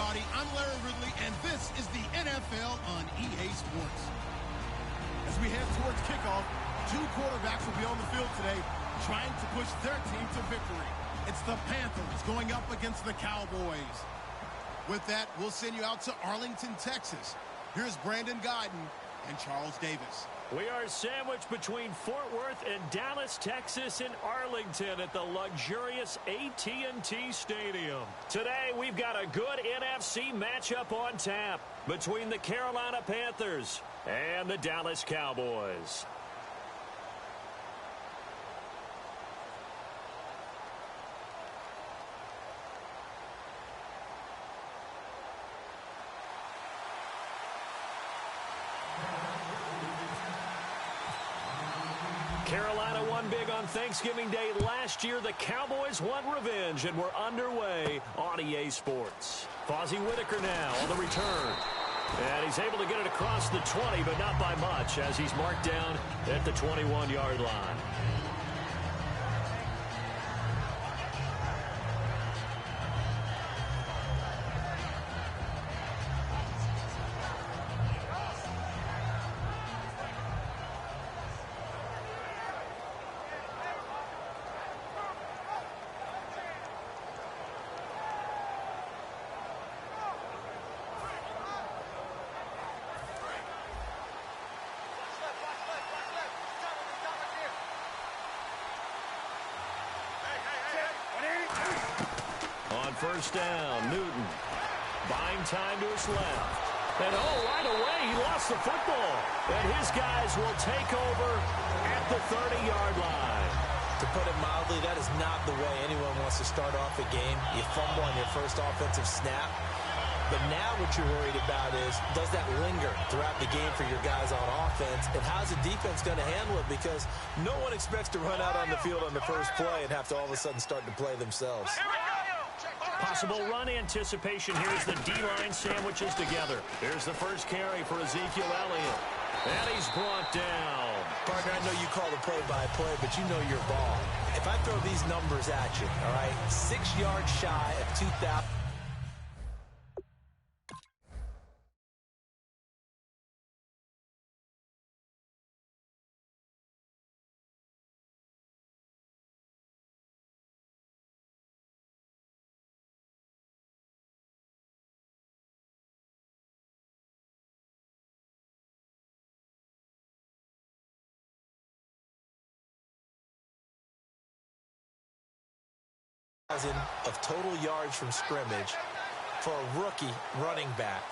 everybody. I'm Larry Ridley, and this is the NFL on EA Sports. As we head towards kickoff, two quarterbacks will be on the field today trying to push their team to victory. It's the Panthers going up against the Cowboys. With that, we'll send you out to Arlington, Texas. Here's Brandon Guyton and Charles Davis. We are sandwiched between Fort Worth and Dallas, Texas, and Arlington at the luxurious AT&T Stadium. Today, we've got a good NFC matchup on tap between the Carolina Panthers and the Dallas Cowboys. Carolina won big on Thanksgiving Day last year. The Cowboys want revenge, and we're underway on EA Sports. Fozzie Whitaker now on the return. And he's able to get it across the 20, but not by much, as he's marked down at the 21-yard line. First down, Newton. Buying time to his left. And right away, he lost the football. And his guys will take over at the 30-yard line. To put it mildly, that is not the way anyone wants to start off a game. You fumble on your first offensive snap. But now what you're worried about is, does that linger throughout the game for your guys on offense? And how's the defense going to handle it? Because no one expects to run out on the field on the first play and have to all of a sudden start to play themselves. Possible run anticipation here as the D-line sandwiches together. Here's the first carry for Ezekiel Elliott. And he's brought down. Partner, I know you call the play-by-play, but you know your ball. If I throw these numbers at you, all right, 6 yards shy of 2,000. Of total yards from scrimmage for a rookie running back.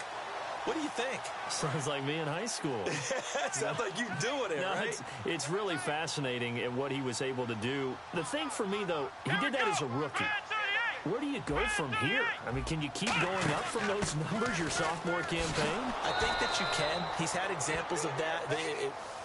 What do you think? Sounds like me in high school. Sounds like you doing it, right? It's really fascinating at what he was able to do. The thing for me, though, he did that as a rookie. Where do you go from here? I mean, can you keep going up from those numbers your sophomore campaign? I think that you can. He's had examples of that.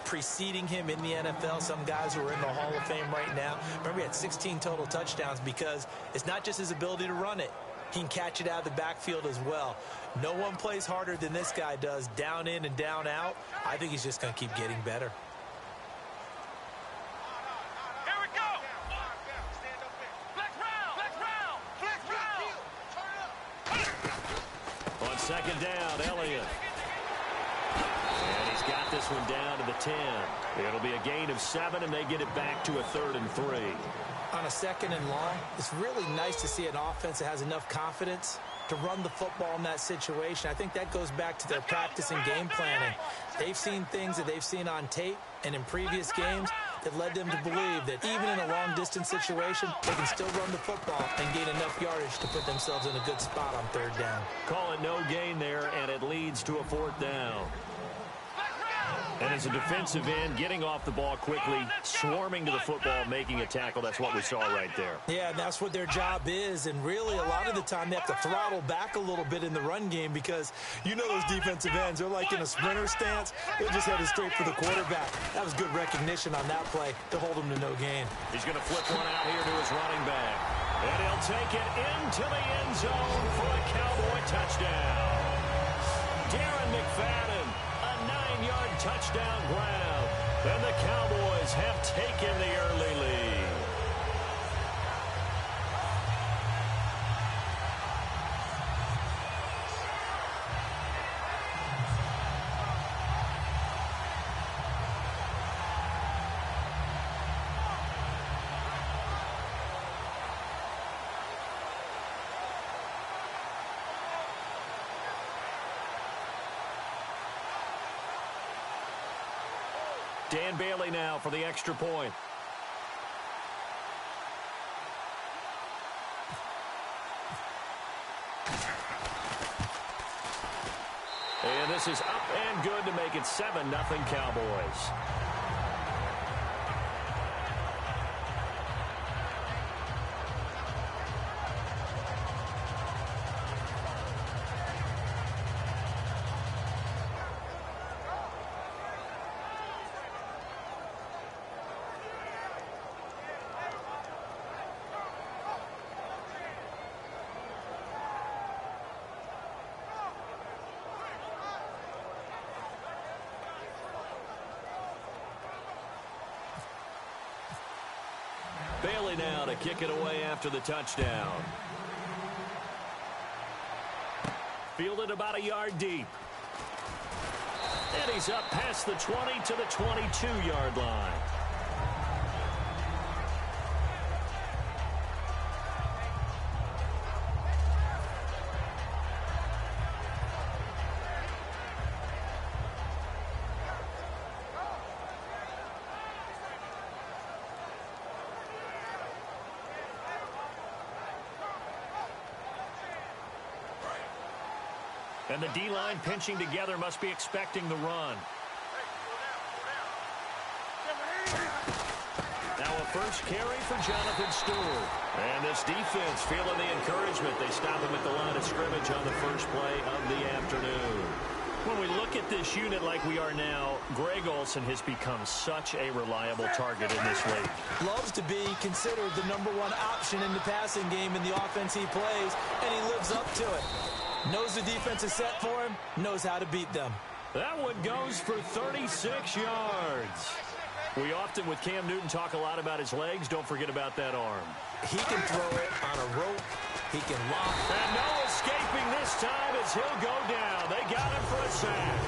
Preceding him in the NFL, some guys who are in the Hall of Fame right now. Remember, he had 16 total touchdowns because it's not just his ability to run it. He can catch it out of the backfield as well. No one plays harder than this guy does, down in and down out. I think he's just going to keep getting better. Here we go. Flex round. On second down, Elliott. And he's got this one down to the 10. It'll be a gain of 7, and they get it back to a 3rd and 3. On a 2nd and long, it's really nice to see an offense that has enough confidence to run the football in that situation. I think that goes back to their practice and game planning. They've seen things that they've seen on tape and in previous games that led them to believe that even in a long-distance situation, they can still run the football and gain enough yardage to put themselves in a good spot on 3rd down. Call it no gain there, and it leads to a 4th down. And as a defensive end, getting off the ball quickly, swarming to the football, making a tackle, that's what we saw right there. Yeah, and that's what their job is. And really, a lot of the time, they have to throttle back a little bit in the run game because you know those defensive ends, they're like in a sprinter stance. They're just headed straight for the quarterback. That was good recognition on that play to hold him to no gain. He's going to flip one out here to his running back. And he'll take it into the end zone for a Cowboy touchdown. Darren McFadden, a 9-yard touchdown grab. And the Cowboys have taken the early lead. Dan Bailey now for the extra point. And this is up and good to make it 7-0 Cowboys. Bailey now to kick it away after the touchdown. Fielded about a yard deep. And he's up past the 20 to the 22-yard line. And the D-line pinching together must be expecting the run. Now a first carry for Jonathan Stewart. And this defense feeling the encouragement. They stop him at the line of scrimmage on the first play of the afternoon. When we look at this unit like we are now, Greg Olsen has become such a reliable target in this league. Loves to be considered the #1 option in the passing game in the offense he plays, and he lives up to it. Knows the defense is set for him, knows how to beat them. That one goes for 36 yards. We often, with Cam Newton, talk a lot about his legs. Don't forget about that arm. He can throw it on a rope. He can lock. And no escaping this time as he'll go down. They got him for a sack.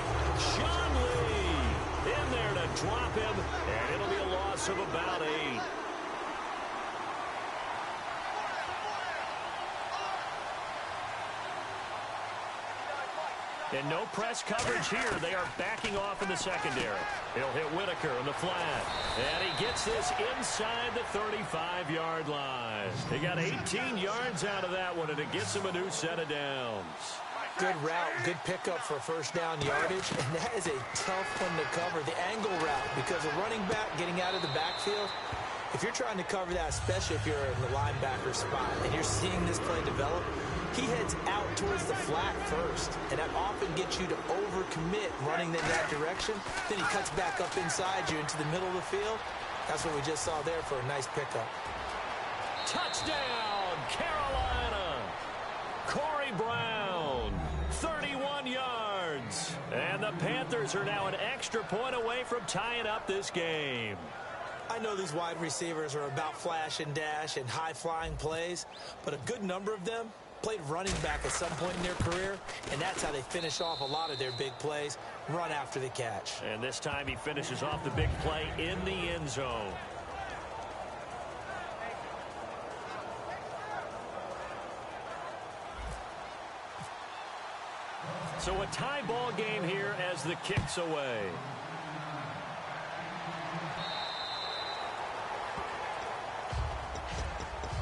Sean Lee in there to drop him, and it'll be a loss of about 8. And no press coverage here. They are backing off in the secondary. He'll hit Whitaker on the flat. And he gets this inside the 35-yard line. He got 18 yards out of that one, and it gets him a new set of downs. Good route, good pickup for first down yardage, and that is a tough one to cover. The angle route, because a running back getting out of the backfield, if you're trying to cover that, especially if you're in the linebacker spot, and you're seeing this play develop, he heads out towards the flat first, and that often gets you to overcommit running in that direction. Then he cuts back up inside you into the middle of the field. That's what we just saw there for a nice pickup. Touchdown, Carolina! Corey Brown, 31 yards. And the Panthers are now an extra point away from tying up this game. I know these wide receivers are about flash and dash and high-flying plays, but a good number of them played running back at some point in their career, and that's how they finish off a lot of their big plays, run after the catch. And this time he finishes off the big play in the end zone. So a tie ball game here as the kick's away.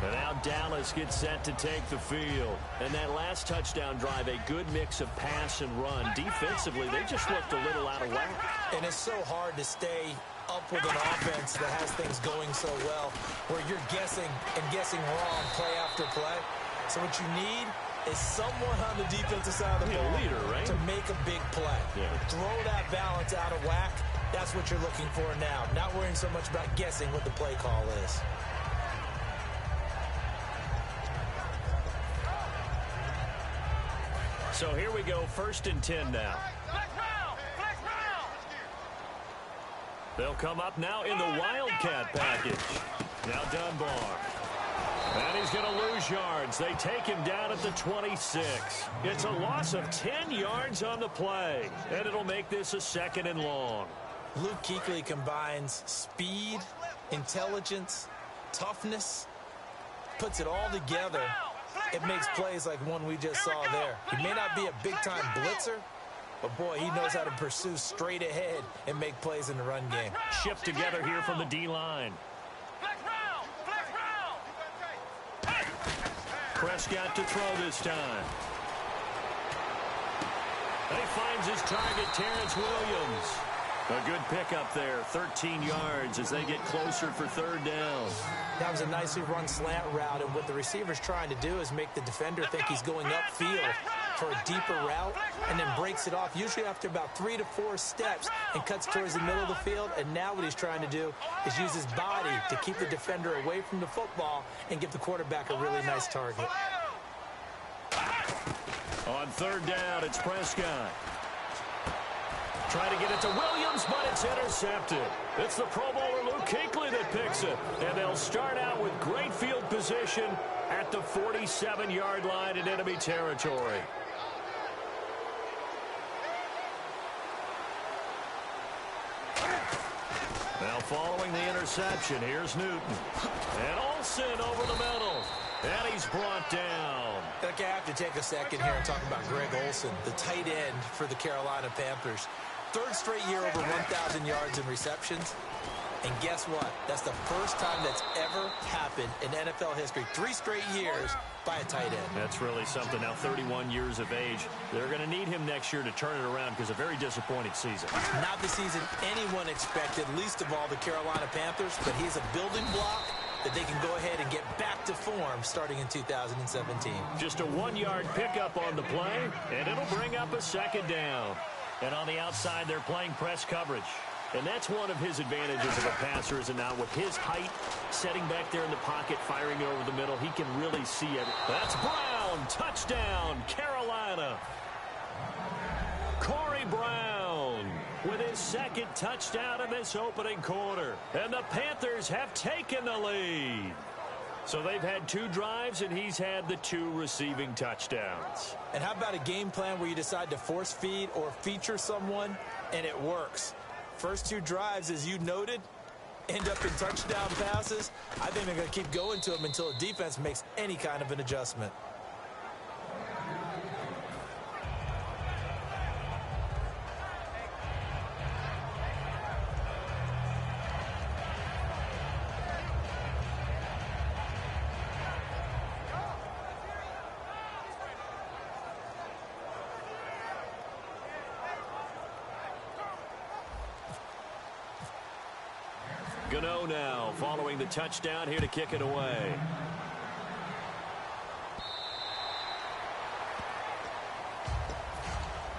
And now Dallas gets set to take the field. And that last touchdown drive, a good mix of pass and run. Defensively, they just looked a little out of whack. And it's so hard to stay up with an offense that has things going so well, where you're guessing and guessing wrong play after play. So what you need is someone on the defensive side of the ball leader, right? to make a big play. Yeah. Throw that balance out of whack. That's what you're looking for now. Not worrying so much about guessing what the play call is. So here we go, 1st and 10 now. They'll come up now in the Wildcat package. Now Dunbar. And he's going to lose yards. They take him down at the 26. It's a loss of 10 yards on the play. And it'll make this a 2nd and long. Luke Kuechly combines speed, intelligence, toughness, puts it all together. It makes plays like one we just saw there. He may not be a big-time blitzer, But, boy, he knows how to pursue straight ahead and make plays in the run game. Shift together here from the D-line. Prescott to throw this time. He finds his target, Terrence Williams. A good pickup there, 13 yards as they get closer for third down. That was a nicely run slant route, and what the receiver's trying to do is make the defender think he's going upfield for a deeper route and then breaks it off, usually after about 3 to 4 steps, and cuts towards the middle of the field. And now what he's trying to do is use his body to keep the defender away from the football and give the quarterback a really nice target. On third down, it's Prescott. Trying to get it to Williams, but it's intercepted. It's the Pro Bowler Luke Kuechly that picks it. And they'll start out with great field position at the 47-yard line in enemy territory. Now following the interception, here's Newton. And Olsen over the middle. And he's brought down. I have to take a second here and talk about Greg Olsen, the tight end for the Carolina Panthers. Third straight year over 1,000 yards in receptions. And guess what? That's the first time that's ever happened in NFL history. 3 straight years by a tight end. That's really something. Now 31 years of age. They're going to need him next year to turn it around because a very disappointing season. Not the season anyone expected, least of all the Carolina Panthers, but he's a building block that they can go ahead and get back to form starting in 2017. Just a 1-yard pickup on the play, and it'll bring up a second down. And on the outside, they're playing press coverage. And that's one of his advantages of a passer, is now with his height, setting back there in the pocket, firing it over the middle, he can really see it. That's Brown. Touchdown, Carolina. Corey Brown with his second touchdown in this opening quarter. And the Panthers have taken the lead. So they've had 2 drives, and he's had the 2 receiving touchdowns. And how about a game plan where you decide to force feed or feature someone, and it works? First 2 drives, as you noted, end up in touchdown passes. I think they're going to keep going to them until the defense makes any kind of an adjustment. Gano now following the touchdown here to kick it away.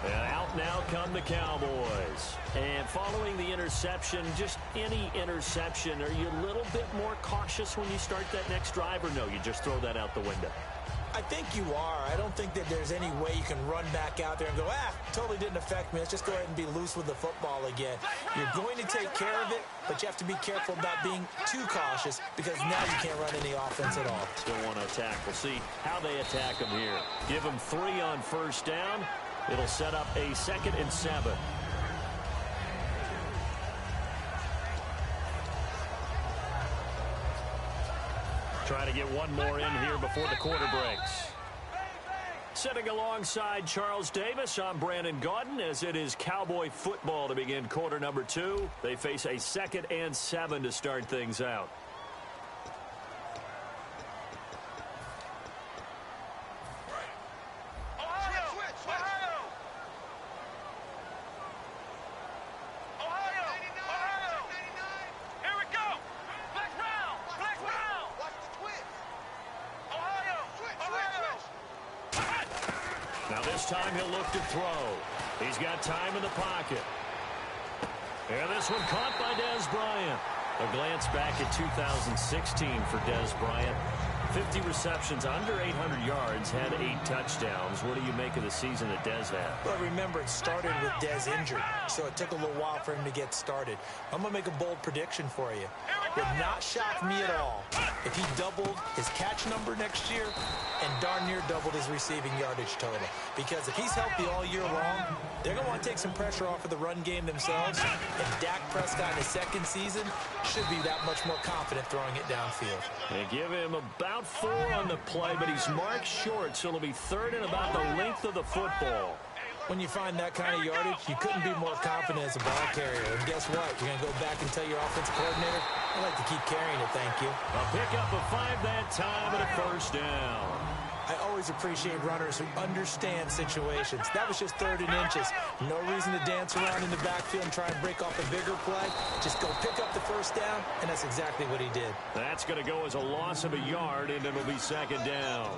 And out now come the Cowboys. And following the interception, just any interception, are you a little bit more cautious when you start that next drive, or no, you just throw that out the window? I think you are. I don't think that there's any way you can run back out there and go, totally didn't affect me. Let's just go ahead and be loose with the football again. You're going to take care of it, but you have to be careful about being too cautious because now you can't run any offense at all. Still want to attack. We'll see how they attack them here. Give them 3 on first down. It'll set up a 2nd and 7. Trying to get one more in here before the quarter breaks. Sitting alongside Charles Davis, I'm Brandon Gaudin, as it is Cowboy football to begin quarter number 2. They face a 2nd and 7 to start things out. Time he'll look to throw. He's got time in the pocket. And this one caught by Dez Bryant. A glance back at 2016 for Dez Bryant. 50 receptions, under 800 yards, had 8 touchdowns. What do you make of the season that Dez had? Well, remember, it started with Dez injured, so it took a little while for him to get started. I'm going to make a bold prediction for you. It would not shock me at all if he doubled his catch number next year and darn near doubled his receiving yardage total. Because if he's healthy all year long, they're going to want to take some pressure off of the run game themselves. And Dak Prescott in his 2nd season should be that much more confident throwing it downfield. They give him about 4 on the play, but he's marked short, so it'll be 3rd and about the length of the football. When you find that kind of yardage, you couldn't be more confident as a ball carrier. And guess what? You're going to go back and tell your offensive coordinator, I like to keep carrying it, thank you. A pickup of 5 that time and a first down. I always appreciate runners who understand situations. That was just 3rd and inches. No reason to dance around in the backfield and try and break off a bigger play. Just go pick up the first down, and that's exactly what he did. That's going to go as a loss of a yard, and it'll be 2nd down.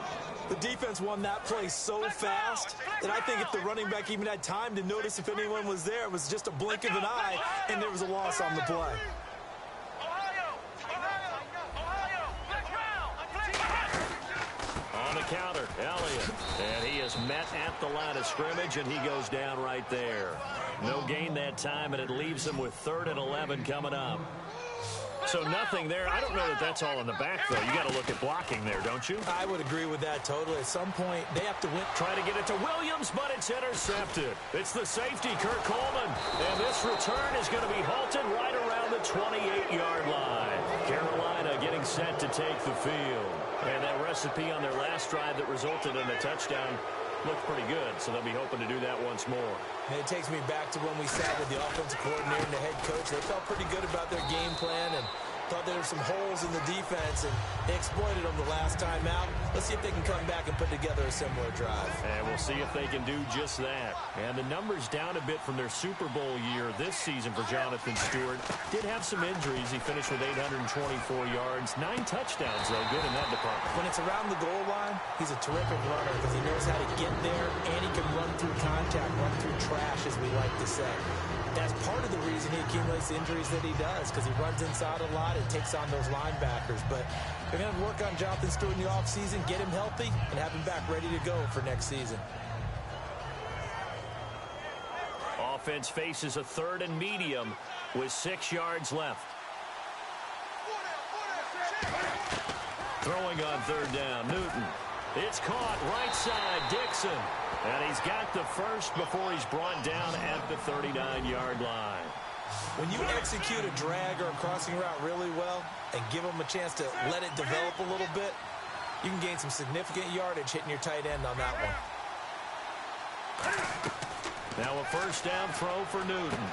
The defense won that play so fast that I think if the running back even had time to notice if anyone was there, it was just a blink of an eye, and there was a loss on the play. On the counter, Elliott. And he is met at the line of scrimmage, and he goes down right there. No gain that time, and it leaves him with 3rd and 11 coming up. So nothing there. I don't know that that's all in the back, though. You got to look at blocking there, don't you? I would agree with that totally. At some point, they have to win. Try to get it to Williams, but it's intercepted. It's the safety, Kurt Coleman. And this return is going to be halted right around the 28-yard line. Carolina getting set to take the field. And that recipe on their last drive that resulted in a touchdown looked pretty good, so they'll be hoping to do that once more. And it takes me back to when we sat with the offensive coordinator and the head coach. They felt pretty good about their game plan and thought there were some holes in the defense, and they exploited them the last time out. Let's see if they can come back and put together a similar drive. And we'll see if they can do just that. And the numbers down a bit from their Super Bowl year this season for Jonathan Stewart. Did have some injuries. He finished with 824 yards, 9 touchdowns, though. Good in that department. When it's around the goal line, he's a terrific runner because he knows how to get there, and he can run through contact, run through trash, as we like to say. That's part of the reason he accumulates the injuries that he does, because he runs inside a lot and takes on those linebackers. But they're going to work on Jonathan Stewart in the offseason, get him healthy, and have him back ready to go for next season. Offense faces a 3rd and medium with 6 yards left. Throwing on 3rd down, Newton. It's caught right side, Dixon. And he's got the first before he's brought down at the 39-yard line. When you execute a drag or a crossing route really well and give them a chance to let it develop a little bit, you can gain some significant yardage hitting your tight end on that one. Now a first down throw for Newton.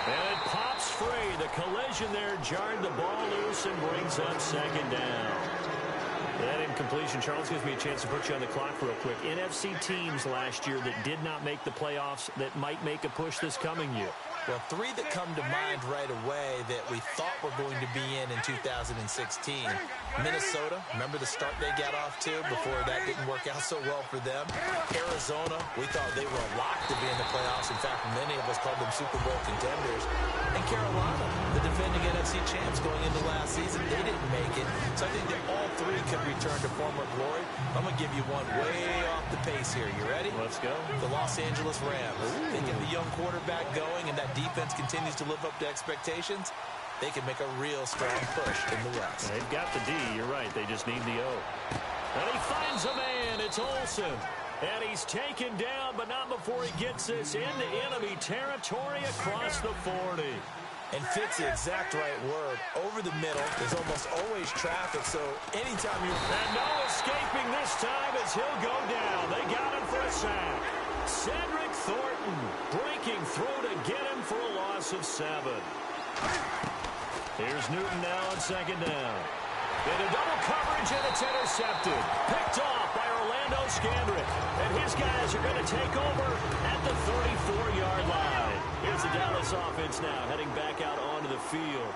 And it pops free. The collision there jarred the ball loose and brings up 2nd down. That incompletion, Charles, gives me a chance to put you on the clock real quick. NFC teams last year that did not make the playoffs that might make a push this coming year. Well, 3 that come to mind right away that we thought were going to be in 2016. Minnesota, remember the start they got off to before that didn't work out so well for them. Arizona, we thought they were a lock to be in the playoffs. In fact, many of us called them Super Bowl contenders. And Carolina, the defending NFC champs going into last season, they didn't make it. So I think that all 3 could return to former glory. I'm going to give you one way off the pace here. You ready? Let's go. The Los Angeles Rams. They get the young quarterback going, and that defense continues to live up to expectations. They can make a real strong push in the West. They've got the D. You're right. They just need the O. And he finds a man. It's Olsen. And he's taken down, but not before he gets this into enemy territory across the 40. And fits the exact right word. Over the middle, there's almost always traffic, so anytime you... And no escaping this time as he'll go down. They got him for a sack. Cedric Thornton breaking through to get him for a loss of 7. Here's Newton now on 2nd down. Into double coverage, and it's intercepted. Picked off by Orlando Scandrick. And his guys are going to take over at the 34-yard line. Here's the Dallas offense now, heading back out onto the field.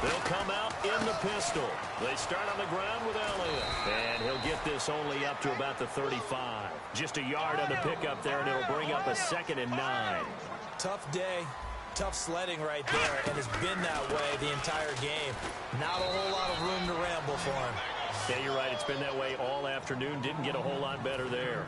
They'll come out in the pistol. They start on the ground with Elliott. And he'll get this only up to about the 35. Just a yard on the pickup there, and it'll bring up a 2nd and 9. Tough day. Tough sledding right there, and it's been that way the entire game. Not a whole lot of room to ramble for him. Yeah, you're right. It's been that way all afternoon. Didn't get a whole lot better there.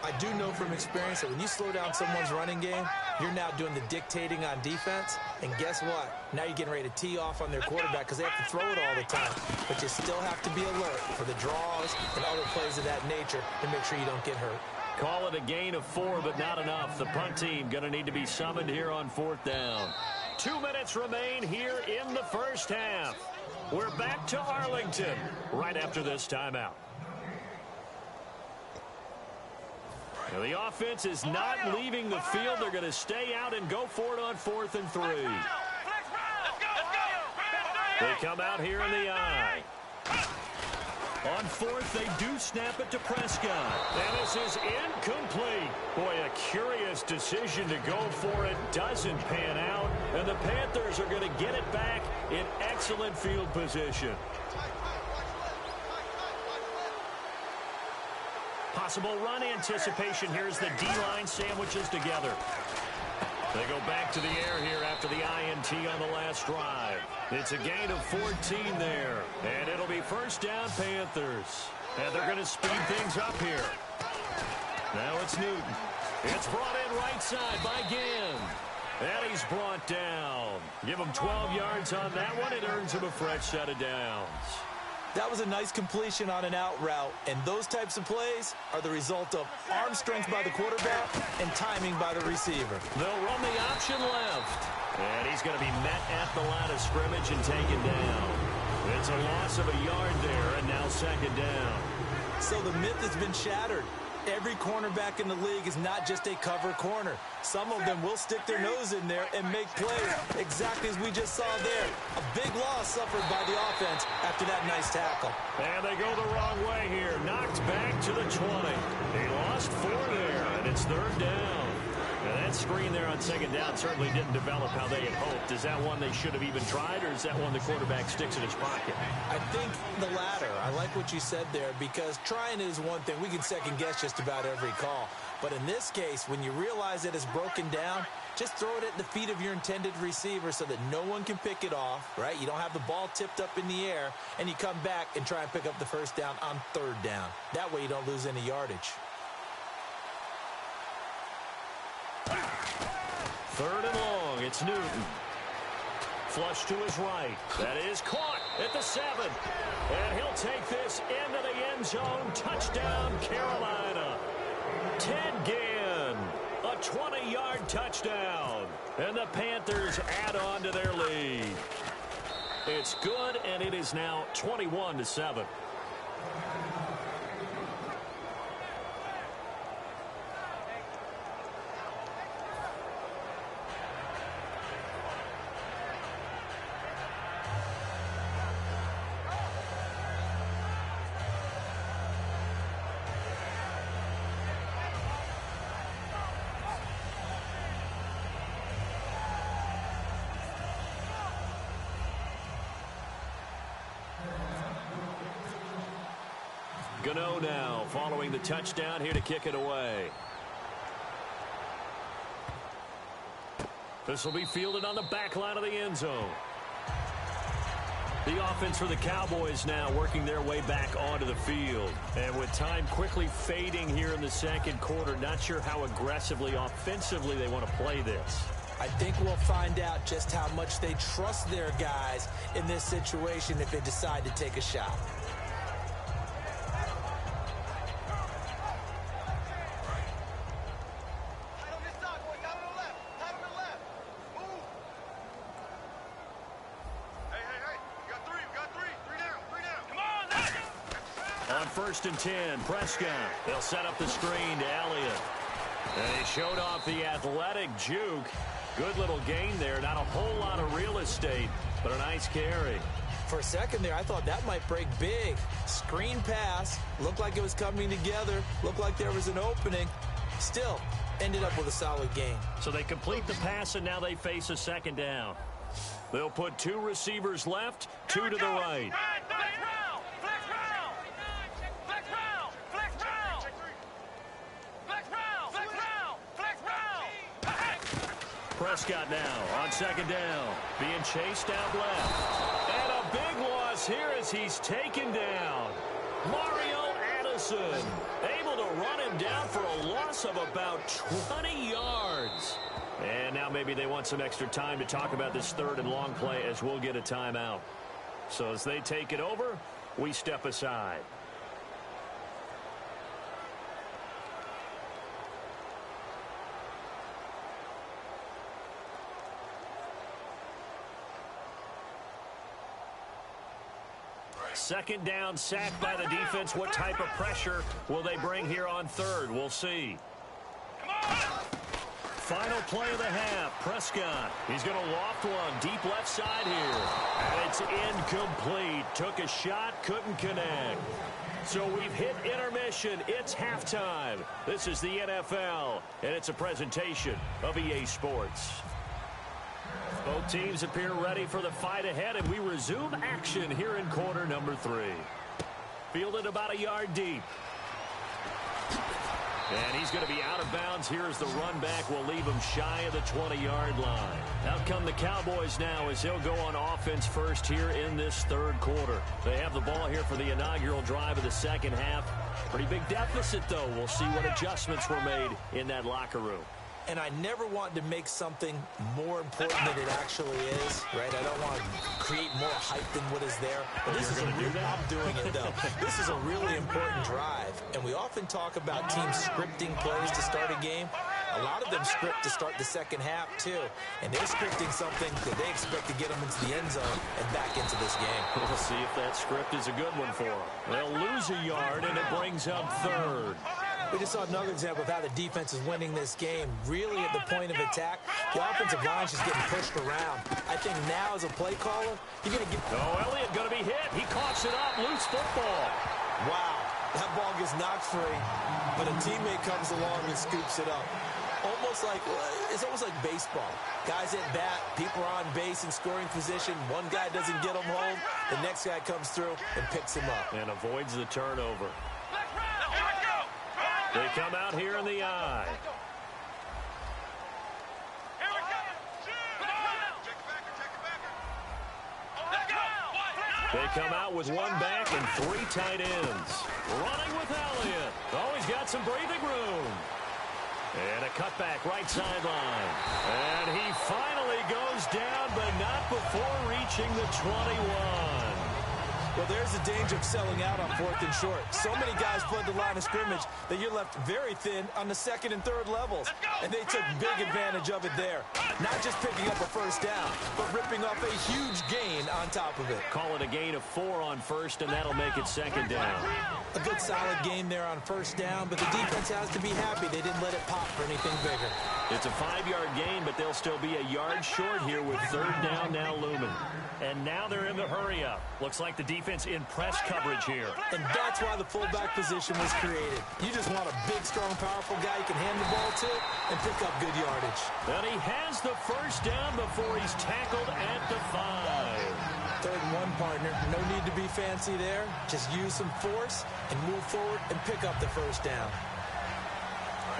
I do know from experience that when you slow down someone's running game, you're now doing the dictating on defense. And guess what? Now you're getting ready to tee off on their quarterback because they have to throw it all the time. But you still have to be alert for the draws and other plays of that nature to make sure you don't get hurt. Call it a gain of 4, but not enough. The punt team going to need to be summoned here on 4th down. 2 minutes remain here in the first half. We're back to Arlington right after this timeout. Now, the offense is not leaving the field. They're going to stay out and go for it on 4th and 3. They come out here in the I. On 4th, they do snap it to Prescott. And this is incomplete. Boy, a curious decision to go for it. Doesn't pan out. And the Panthers are going to get it back in excellent field position. Possible run anticipation. Here's the D-line sandwiches together. They go back to the air here after the INT on the last drive. It's a gain of 14 there. And it'll be first down, Panthers. And they're going to speed things up here. Now it's Newton. It's brought in right side by Ginn. And he's brought down. Give him 12 yards on that one. It earns him a fresh set of downs. That was a nice completion on an out route, and those types of plays are the result of arm strength by the quarterback and timing by the receiver. They'll run the option left, and he's going to be met at the line of scrimmage and taken down. It's a loss of a yard there, and now second down. So the myth has been shattered. Every cornerback in the league is not just a cover corner. Some of them will stick their nose in there and make plays exactly as we just saw there. A big loss suffered by the offense after that nice tackle. And they go the wrong way here. Knocked back to the 20. He lost 4 there, and it's third down. Now that screen there on second down certainly didn't develop how they had hoped. Is that one they should have even tried, or is that one the quarterback sticks in his pocket? I think the latter. I like what you said there, because trying is one thing. We can second guess just about every call. But in this case, when you realize that it's broken down, just throw it at the feet of your intended receiver so that no one can pick it off, right? You don't have the ball tipped up in the air, and you come back and try and pick up the first down on third down. That way you don't lose any yardage. Third and long, it's Newton. Flush to his right. That is caught at the 7. And he'll take this into the end zone. Touchdown, Carolina. Ted Ginn, a 20-yard touchdown. And the Panthers add on to their lead. It's good, and it is now 21-7. Gano now following the touchdown here to kick it away. This will be fielded on the back line of the end zone. The offense for the Cowboys now working their way back onto the field. And with time quickly fading here in the second quarter, not sure how aggressively, offensively they want to play this. I think we'll find out just how much they trust their guys in this situation if they decide to take a shot. First and 10, Prescott. They'll set up the screen to Elliott. And he showed off the athletic juke. Good little gain there. Not a whole lot of real estate, but a nice carry. For a second there, I thought that might break big. Screen pass. Looked like it was coming together. Looked like there was an opening. Still, ended up with a solid gain. So they complete the pass, and now they face a second down. They'll put 2 receivers left, 2 to the right. Prescott now on second down, being chased out left. And a big loss here as he's taken down. Mario Addison able to run him down for a loss of about 20 yards. And now maybe they want some extra time to talk about this third and long play, as we'll get a timeout. So as they take it over, we step aside. Second down, sacked by the defense. What type of pressure will they bring here on third? We'll see. final play of the half. Prescott, he's going to loft one deep left side here. And it's incomplete. Took a shot, couldn't connect. So we've hit intermission. It's halftime. This is the NFL, and it's a presentation of EA Sports. Both teams appear ready for the fight ahead, and we resume action here in quarter number 3. Fielded about a yard deep. And he's going to be out of bounds here as the run back will leave him shy of the 20-yard line. Out come the Cowboys now as they'll go on offense first here in this third quarter. They have the ball here for the inaugural drive of the second half. Pretty big deficit, though. We'll see what adjustments were made in that locker room. And I never want to make something more important than it actually is, right? I don't want to create more hype than what is there. But this is I'm doing it, though. This is a really important drive. And we often talk about teams scripting plays to start a game. A lot of them script to start the second half, too. And they're scripting something that they expect to get them into the end zone and back into this game. We'll see if that script is a good one for them. They'll lose a yard, and it brings up third. We just saw another example of how the defense is winning this game. Really at the point of attack, the offensive line is just getting pushed around. I think now as a play caller, you're going to get... Oh, Elliott going to be hit. He coughs it up. Loose football. Wow. That ball gets knocked free, but a teammate comes along and scoops it up. It's almost like baseball. Guys at bat, people are on base in scoring position. One guy doesn't get him home. The next guy comes through and picks him up. And avoids the turnover. They come out here in the eye. They come out with one back and 3 tight ends. Running with Elliott. Oh, he's got some breathing room. And a cutback right sideline. And he finally goes down, but not before reaching the 21. Well, there's the danger of selling out on 4th and short. So many guys flood the line of scrimmage that you're left very thin on the 2nd and 3rd levels. And they took big advantage of it there. Not just picking up a first down, but ripping off a huge gain on top of it. Call it a gain of 4 on first, and that'll make it second down. A good solid gain there on first down, but the defense has to be happy they didn't let it pop for anything bigger. It's a 5-yard gain, but they'll still be a yard short here with 3rd down now looming. And now they're in the hurry-up. Looks like the defense in press coverage here. And that's why the fullback position was created. You just want a big, strong, powerful guy you can hand the ball to and pick up good yardage. And he has the first down before he's tackled at the 5. 3rd and 1, partner. No need to be fancy there. Just use some force and move forward and pick up the first down.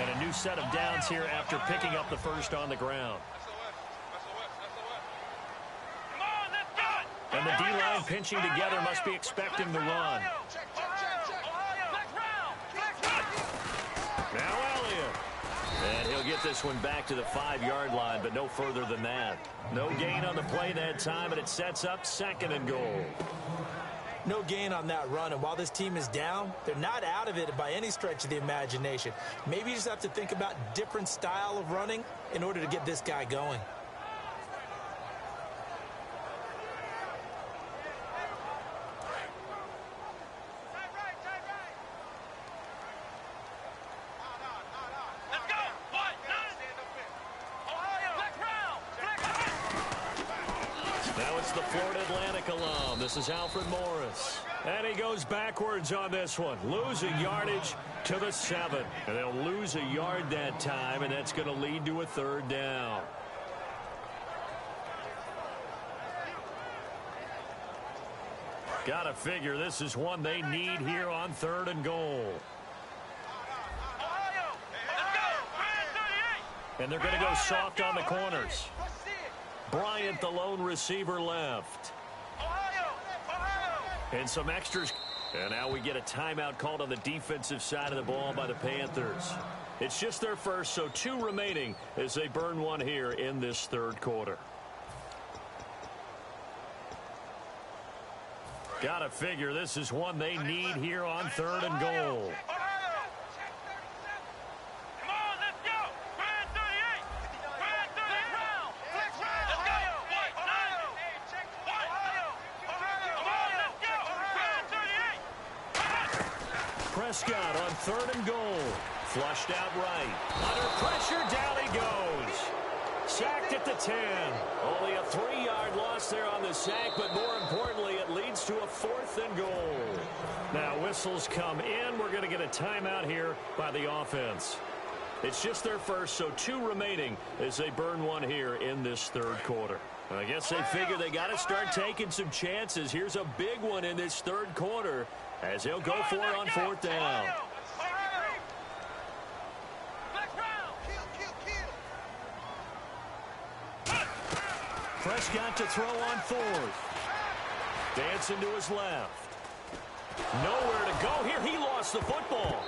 And a new set of downs here after picking up the first on the ground. And the D-line pinching together must be expecting the run. Now Elliott. And he'll get this one back to the 5-yard line, but no further than that. No gain on the play that time, and it sets up 2nd and goal. No gain on that run, and while this team is down, they're not out of it by any stretch of the imagination. Maybe you just have to think about different style of running in order to get this guy going. This is Alfred Morris. And he goes backwards on this one. Losing yardage to the 7. And they'll lose a yard that time, and that's going to lead to a 3rd down. Gotta figure this is one they need here on 3rd and goal. And they're going to go soft on the corners. Bryant, the lone receiver, left. And some extras. And now we get a timeout called on the defensive side of the ball by the Panthers. It's just their first, so 2 remaining as they burn one here in this 3rd quarter. Gotta figure this is one they need here on 3rd and goal. Prescott on 3rd and goal. Flushed out right. Under pressure, down he goes. Sacked at the 10. Only a 3-yard loss there on the sack, but more importantly, it leads to a 4th and goal. Now whistles come in. We're going to get a timeout here by the offense. It's just their first, so 2 remaining as they burn one here in this 3rd quarter. I guess they figure they got to start taking some chances. Here's a big one in this 3rd quarter as they'll go for it on 4th down. Prescott to throw on 4th. Dancing to his left. Nowhere to go here. He lost the football.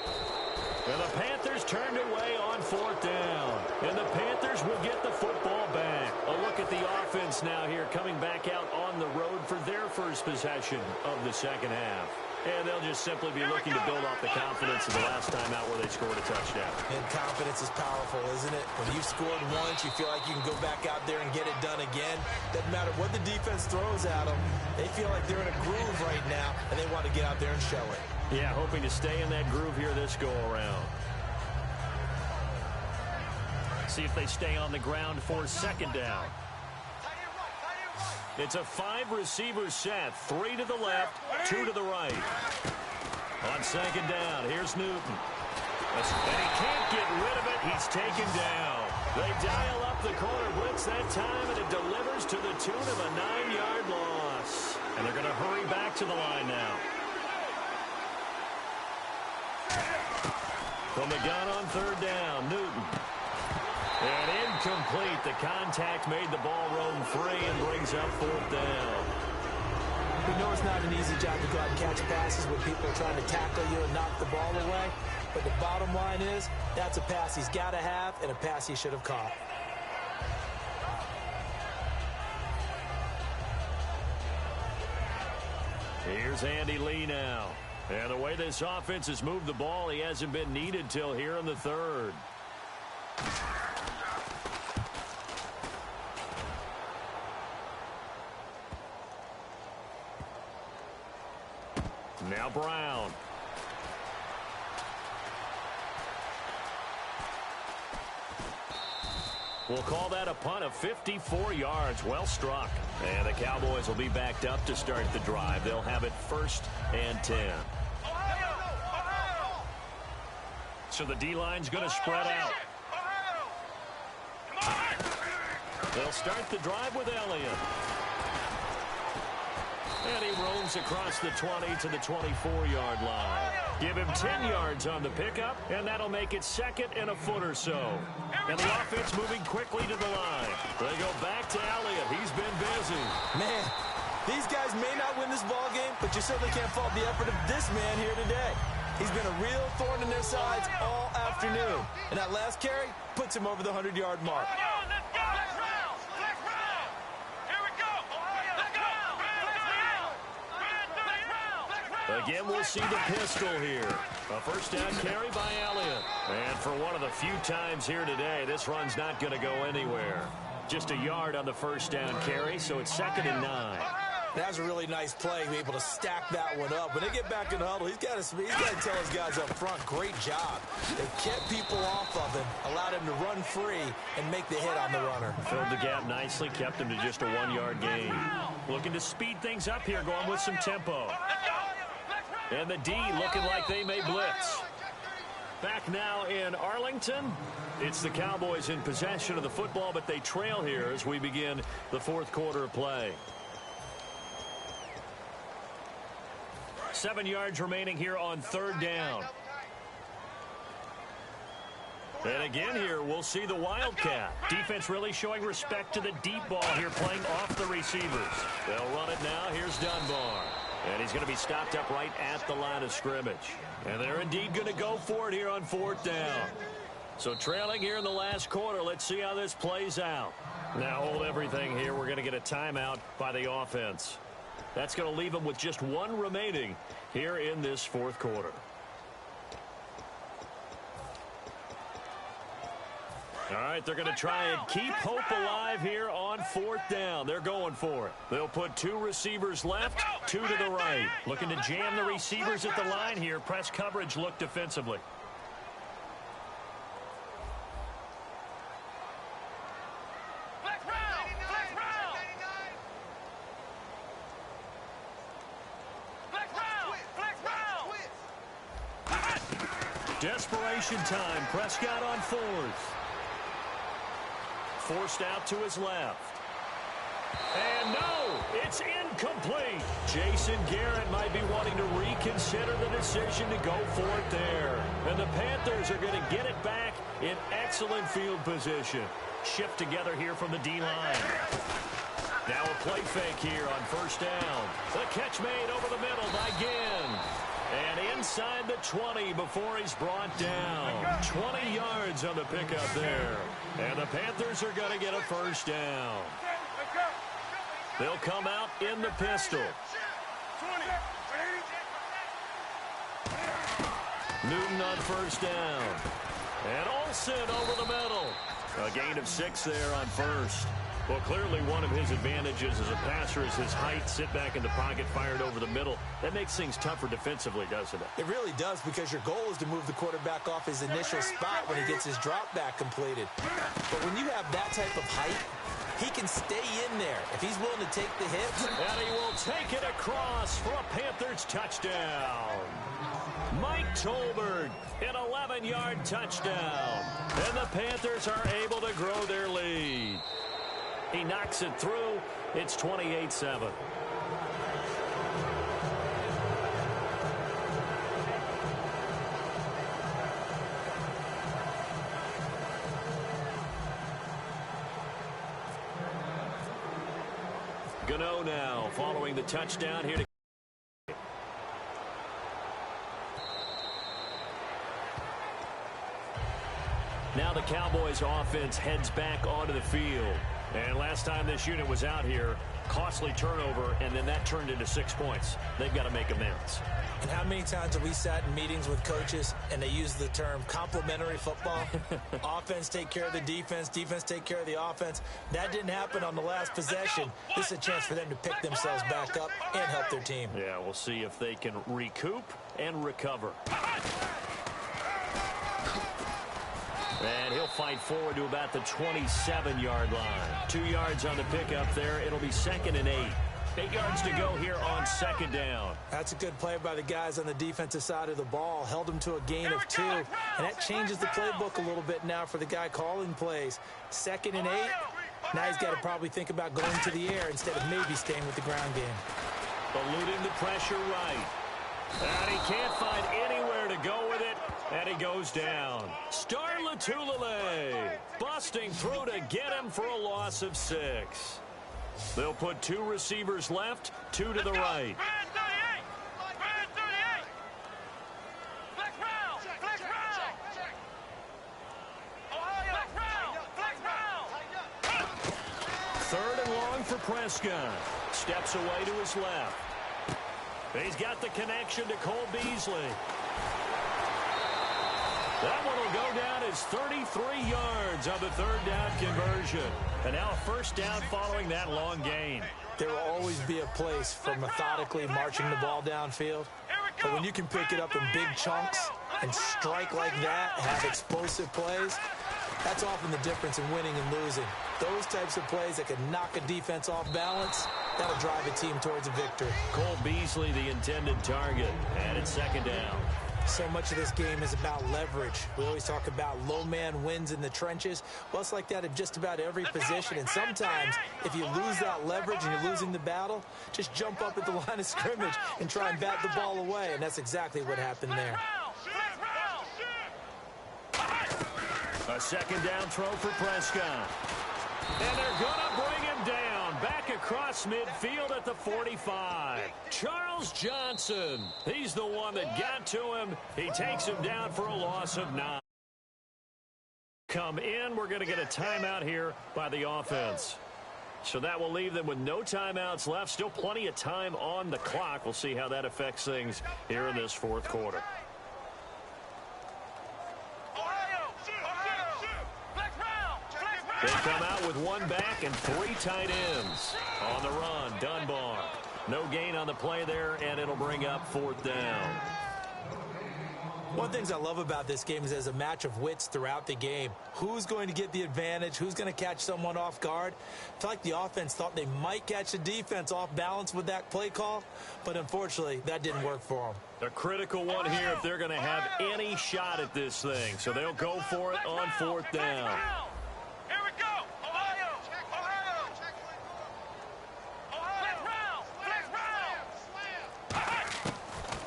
And the Panthers turned away on 4th down. And the Panthers will get the football back. A look at the offense now here coming back out on the road for their first possession of the 2nd half. And they'll just simply be looking to build off the confidence of the last time out where they scored a touchdown. And confidence is powerful, isn't it? When you've scored once, you feel like you can go back out there and get it done again. Doesn't matter what the defense throws at them. They feel like they're in a groove right now, and they want to get out there and show it. Yeah, hoping to stay in that groove here this go-around. See if they stay on the ground for 2nd down. It's a 5-receiver set. 3 to the left, 2 to the right. On 2nd down, here's Newton. And he can't get rid of it. He's taken down. They dial up the corner blitz that time, and it delivers to the tune of a 9-yard loss. And they're going to hurry back to the line now. From the gun on 3rd down, Newton. And incomplete. The contact made the ball roam free and brings up 4th down. We know it's not an easy job to go out and catch passes when people are trying to tackle you and knock the ball away. But the bottom line is, that's a pass he's got to have and a pass he should have caught. Here's Andy Lee now. And the way this offense has moved the ball, he hasn't been needed till here in the 3rd. Now Brown. We'll call that a punt of 54 yards. Well struck. And the Cowboys will be backed up to start the drive. They'll have it 1st and 10. So the D-line's going to spread out. They'll start the drive with Elliott. And he roams across the 20 to the 24-yard line. Give him 10 yards on the pickup, and that'll make it 2nd and a foot or so. And the offense moving quickly to the line. They go back to Elliott. He's been busy. Man, these guys may not win this ball game, but you certainly can't fault the effort of this man here today. He's been a real thorn in their sides all afternoon. And that last carry puts him over the 100-yard mark. Again, we'll see the pistol here. A 1st down carry by Elliott. And for one of the few times here today, this run's not going to go anywhere. Just a yard on the 1st down carry, so it's 2nd and 9. That was a really nice play, be able to stack that one up. When they get back in the huddle, he's got to tell his guys up front, great job. They kept people off of him, allowed him to run free and make the hit on the runner. Filled the gap nicely, kept him to just a 1-yard gain. Looking to speed things up here, going with some tempo. And the D looking like they may blitz. Back now in Arlington. It's the Cowboys in possession of the football, but they trail here as we begin the 4th quarter of play. 7 yards remaining here on 3rd down. And again here, we'll see the Wildcat. Defense really showing respect to the deep ball here, playing off the receivers. They'll run it now. Here's Dunbar. And he's going to be stopped up right at the line of scrimmage. And they're indeed going to go for it here on 4th down. So trailing here in the last quarter. Let's see how this plays out. Now hold everything here. We're going to get a timeout by the offense. That's going to leave them with just 1 remaining here in this 4th quarter. All right, they're going to try and keep hope alive here on 4th down. They're going for it. They'll put 2 receivers left, 2 to the right. Looking to jam the receivers at the line here. Press coverage look defensively. Desperation time. Prescott on fourth. Forced out to his left. And no, it's incomplete. Jason Garrett might be wanting to reconsider the decision to go for it there. And the Panthers are going to get it back in excellent field position. Shift together here from the D-line. Now a play fake here on first down. The catch made over the middle by Ginn. And inside the 20 before he's brought down. 20 yards on the pickup there. And the Panthers are going to get a first down. They'll come out in the pistol. Newton on first down. And Olsen over the middle. A gain of 6 there on first. Well, clearly one of his advantages as a passer is his height. Sit back in the pocket, fired over the middle. That makes things tougher defensively, doesn't it? It really does, because your goal is to move the quarterback off his initial spot when he gets his drop back completed. But when you have that type of height, he can stay in there if he's willing to take the hits. And he will take it across for a Panthers touchdown. Mike Tolbert, an 11-yard touchdown. And the Panthers are able to grow their lead. He knocks it through. It's 28-7. Gano now following the touchdown here to now the Cowboys offense heads back onto the field. And last time this unit was out here, costly turnover, and then that turned into 6 points. They've got to make amends. And how many times have we sat in meetings with coaches and they use the term complementary football? Offense take care of the defense, defense take care of the offense. That didn't happen on the last possession. This is a chance for them to pick themselves back up and help their team. Yeah, we'll see if they can recoup and recover. And he'll fight forward to about the 27-yard line. 2 yards on the pickup there. It'll be 2nd and 8. 8 yards to go here on 2nd down. That's a good play by the guys on the defensive side of the ball. Held them to a gain of 2. And that changes the playbook a little bit now for the guy calling plays. 2nd and 8. Now he's got to probably think about going to the air instead of maybe staying with the ground game. Eluding the pressure right. And he can't find anywhere to go with it. And he goes down. Star Latulele busting through to get him for a loss of 6. They'll put 2 receivers left, 2 to the right. Third and long for Prescott. Steps away to his left. He's got the connection to Cole Beasley. That one will go down as 33 yards on the 3rd down conversion. And now a first down following that long gain. There will always be a place for methodically marching the ball downfield. But when you can pick it up in big chunks and strike like that, have explosive plays, that's often the difference in winning and losing. Those types of plays that can knock a defense off balance, that'll drive a team towards a victory. Cole Beasley, the intended target, and it's 2nd down. So much of this game is about leverage. We always talk about low man wins in the trenches. Well, it's like that in just about every position. And sometimes, if you lose that leverage and you're losing the battle, just jump up at the line of scrimmage and try and bat the ball away. And that's exactly what happened there. A 2nd down throw for Prescott. And they're going to bring him down. Back across midfield at the 45. Charles Johnson. He's the one that got to him. He takes him down for a loss of 9. Come in. We're going to get a timeout here by the offense. So that will leave them with no timeouts left. Still plenty of time on the clock. We'll see how that affects things here in this 4th quarter. They come out with 1 back and 3 tight ends. On the run, Dunbar. No gain on the play there, and it'll bring up 4th down. One of the things I love about this game is there's a match of wits throughout the game. Who's going to get the advantage? Who's going to catch someone off guard? I feel like the offense thought they might catch the defense off balance with that play call, but unfortunately, that didn't work for them. A critical one here if they're going to have any shot at this thing. So they'll go for it on 4th down. Here we go. Ohio. Ohio. Ohio. Flex round.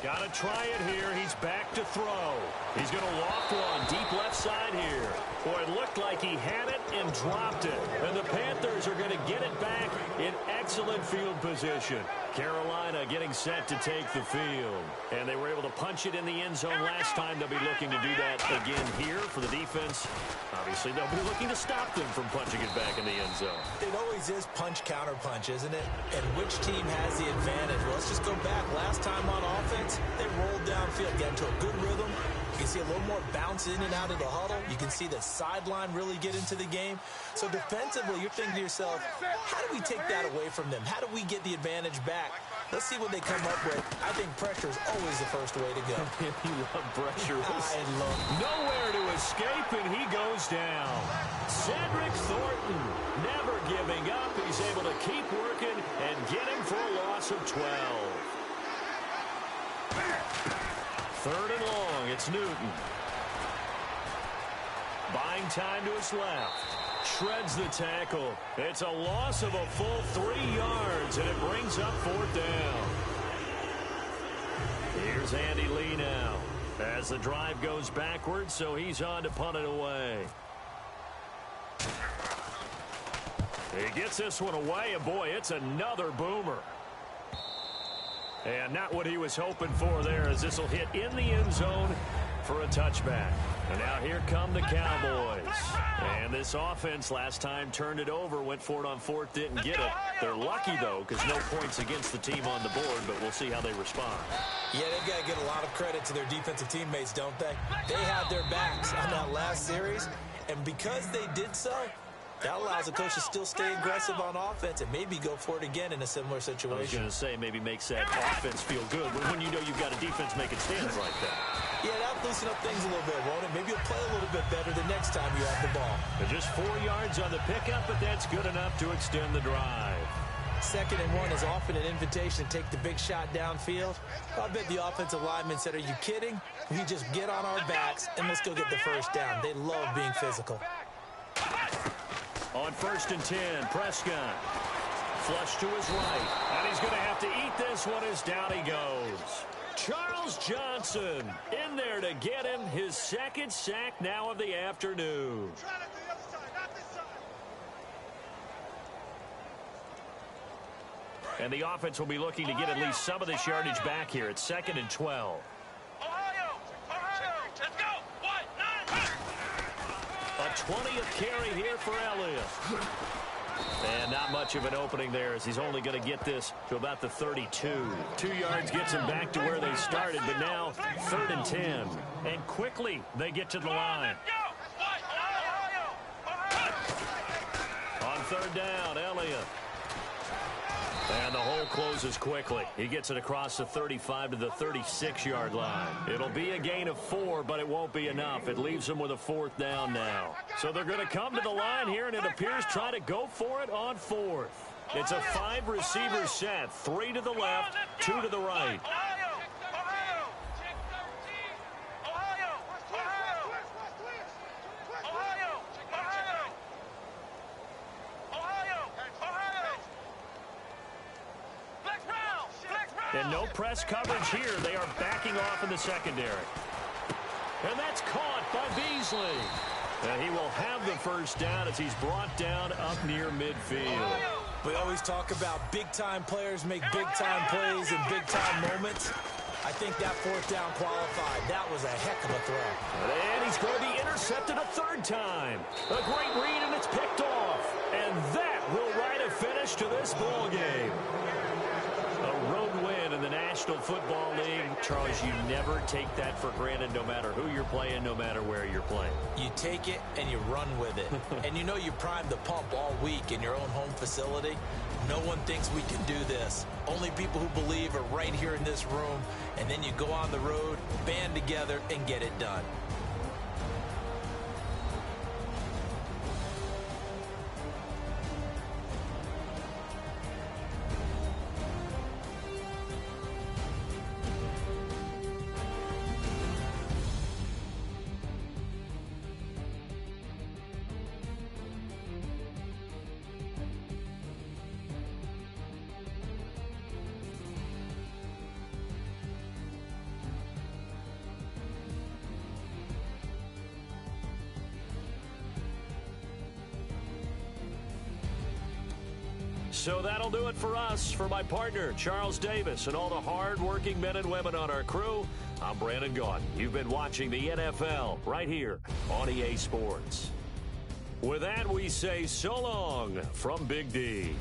Got to try it here. He's back to throw. He's going to loft one deep left side here. Boy, it looked like he had it and dropped it. And the Panthers are going to get it back in excellent field position. Carolina getting set to take the field. And they were able to punch it in the end zone last time. They'll be looking to do that again here for the defense. Obviously, they'll be looking to stop them from punching it back in the end zone. It always is punch-counter punch, isn't it? And which team has the advantage? Well, let's just go back. Last time on offense, they rolled downfield, got into a good rhythm. You can see a little more bounce in and out of the huddle. You can see the sideline really get into the game. So defensively, you're thinking to yourself, how do we take that away from them? How do we get the advantage back? Let's see what they come up with. I think pressure is always the first way to go. You love pressure. I love it. Nowhere to escape, and he goes down. Cedric Thornton never giving up. He's able to keep working and get him for a loss of 12. 3rd and long. It's Newton. Buying time to his left. Shreds the tackle. It's a loss of a full 3 yards, and it brings up 4th down. Here's Andy Lee now as the drive goes backwards, so he's on to punt it away. He gets this one away, and boy, it's another boomer. And not what he was hoping for there, as this will hit in the end zone for a touchback. And now here come the Cowboys. And this offense last time turned it over, went for it on 4th, didn't get it. They're lucky, though, because no points against the team on the board, but we'll see how they respond. Yeah, they've got to give a lot of credit to their defensive teammates, don't they? They had their backs on that last series, and because they did so, that allows the coach to still stay aggressive on offense and maybe go for it again in a similar situation. I was going to say, maybe makes that offense feel good when you know you've got a defense making stands like that. Yeah, that'll loosen up things a little bit, won't it? Maybe you'll play a little bit better the next time you have the ball. And just 4 yards on the pickup, but that's good enough to extend the drive. 2nd and 1 is often an invitation to take the big shot downfield. I bet the offensive linemen said, are you kidding? We just get on our backs and let's go get the 1st down. They love being physical. On 1st and 10, Prescott. Flush to his right. And he's going to have to eat this one as down he goes. Charles Johnson in there to get him his 2nd sack now of the afternoon. And the offense will be looking to get at least some of this yardage back here. It's 2nd and 12. Ohio. Let's go. 1, 9. A 20th carry here for Elliott. And not much of an opening there, as he's only going to get this to about the 32. 2 yards gets him back to where they started, but now 3rd and 10. And quickly they get to the line. On 3rd down, Elliott. And the hole closes quickly. He gets it across the 35 to the 36-yard line. It'll be a gain of 4, but it won't be enough. It leaves them with a 4th down now. So they're going to come to the line here, and it appears try to go for it on 4th. It's a 5-receiver set. 3 to the left, 2 to the right. And no press coverage here. They are backing off in the secondary. And that's caught by Beasley. And he will have the 1st down as he's brought down up near midfield. We always talk about big-time players make big-time plays in big-time moments. I think that 4th down qualified. That was a heck of a throw. And he's going to be intercepted a 3rd time. A great read, and it's picked off. And that will write a finish to this ball game. A road win in the National Football League. Charles, you never take that for granted, no matter who you're playing, no matter where you're playing. You take it and you run with it. And you know you primed the pump all week in your own home facility. No one thinks we can do this. Only people who believe are right here in this room. and then you go on the road, band together, and get it done. So that'll do it for us. For my partner, Charles Davis, and all the hard-working men and women on our crew, I'm Brandon Gaudin. You've been watching the NFL right here on EA Sports. With that, we say so long from Big D.